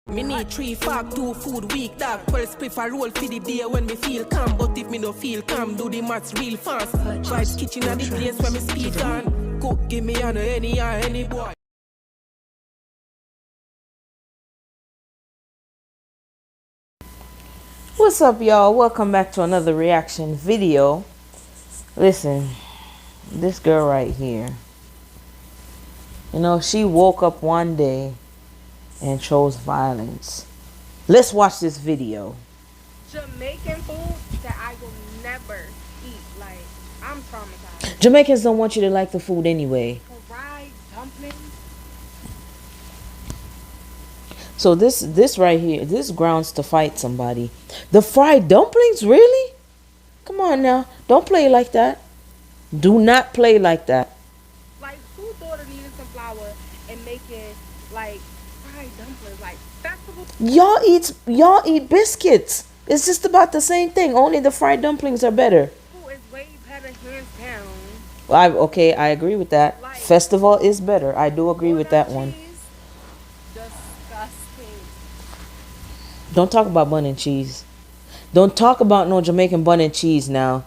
Me need 3 fork, 2 food week, dog. 12 spliff a roll for the day when me feel calm. But if me no feel calm, do the maths real fast. Vibes kitchen at the place where me speak on. Cook, give me on any boy. What's up, y'all? Welcome back to another reaction video. Listen, this girl right here, you know, she woke up one day and chose violence. Let's watch this video. Jamaican food that I will never eat. Like, I'm traumatized. Jamaicans don't want you to like the food anyway. Fried dumplings. So this right here, this grounds to fight somebody. The fried dumplings, really? Come on now, don't play like that. Do not play like that. Like, who thought of needing some flour and making like fried dumplings? Like, festival. Y'all eat biscuits. It's just about the same thing. Only the fried dumplings are better. Food is way better, hands down. I agree with that. Like, Festival is better. I do agree with that one. Disgusting. Don't talk about bun and cheese. Don't talk about no Jamaican bun and cheese now.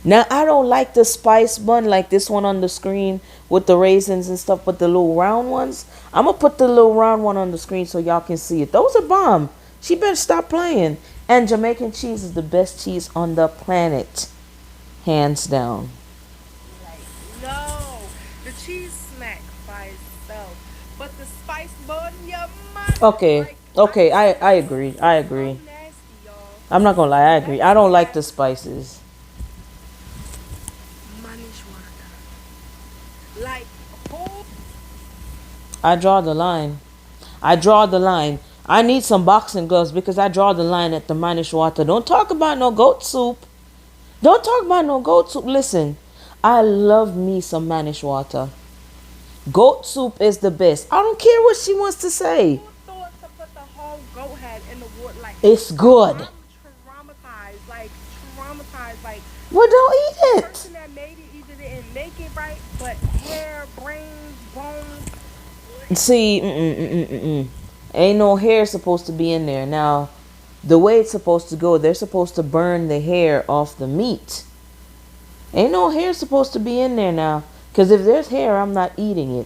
Now, I don't like the spice bun like this one on the screen with the raisins and stuff, but the little round ones, I'm going to put the little round one on the screen so y'all can see it. Those are bomb. She better stop playing. And Jamaican cheese is the best cheese on the planet. Hands down. Like, no. The cheese smack by itself. But the spice bun, your mind. Okay. Okay, I agree. I agree. I'm not going to lie. I agree. I don't like the spices. Like, I draw the line. I draw the line. I need some boxing gloves because I draw the line at the manish water. Don't talk about no goat soup. Don't talk about no goat soup. Listen, I love me some manish water. Goat soup is the best. I don't care what she wants to say. who thought to put the whole goat head in the water? Like, It's good. I'm traumatized. Like, traumatized. Like, Well, don't eat the it. person that made it either didn't make it right, but hair, brains, bones. See, ain't no hair supposed to be in there. Now, the way it's supposed to go, they're supposed to burn the hair off the meat. Ain't no hair supposed to be in there now. Because if there's hair, I'm not eating it.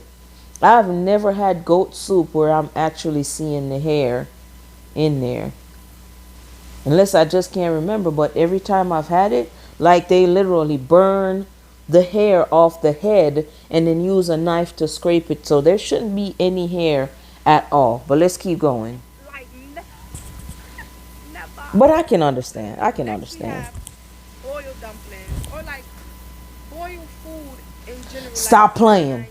I've never had goat soup where I'm actually seeing the hair in there. Unless I just can't remember. But every time I've had it, like they literally burn the hair off the head and then use a knife to scrape it. So there shouldn't be any hair at all. But let's keep going. Like, never. But I can understand. I can understand. Boiled dumplings or like boiled food in general. Stop like, playing.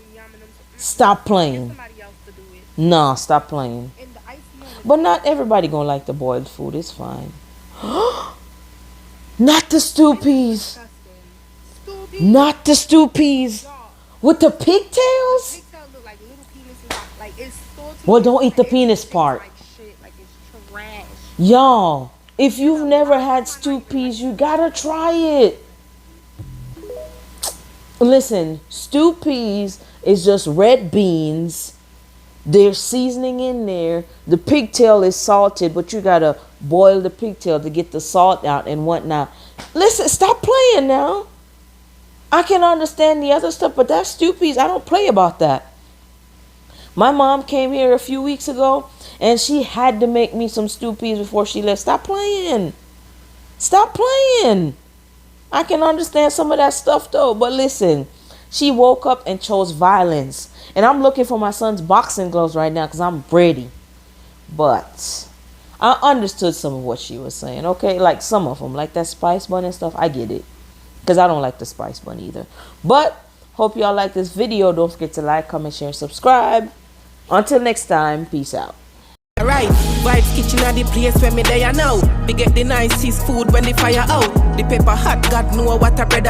Stop playing. Somebody else to do it. No, stop playing. And the icing on it. But not everybody gonna like the boiled food. It's fine. Not the stew peas. Not the stew peas. With the pigtails? Pigtails look like little penises. Like, it's salty. Well, don't eat the penis part. Like shit. Like, it's trash. Y'all, if you've never had stew peas, you gotta try it. Listen, stew peas is just red beans. There's seasoning in there. The pigtail is salted, but you gotta boil the pigtail to get the salt out and whatnot. Listen, stop playing now. I can understand the other stuff, but that's stew peas. I don't play about that. My mom came here a few weeks ago, and she had to make me some stew peas before she left. Stop playing. Stop playing. I can understand some of that stuff, though. But listen, she woke up and chose violence. And I'm looking for my son's boxing gloves right now because I'm ready. But I understood some of what she was saying, okay? Like some of them, like that spice bun and stuff. I get it. Because I don't like the spice bun either. But hope y'all like this video. Don't forget to like, comment, share, and subscribe. Until next time, peace out. Alright, Vibes Kitchen at the place where me there now. We get the nicest food when the fire out. The pepper hot, God know what a bread.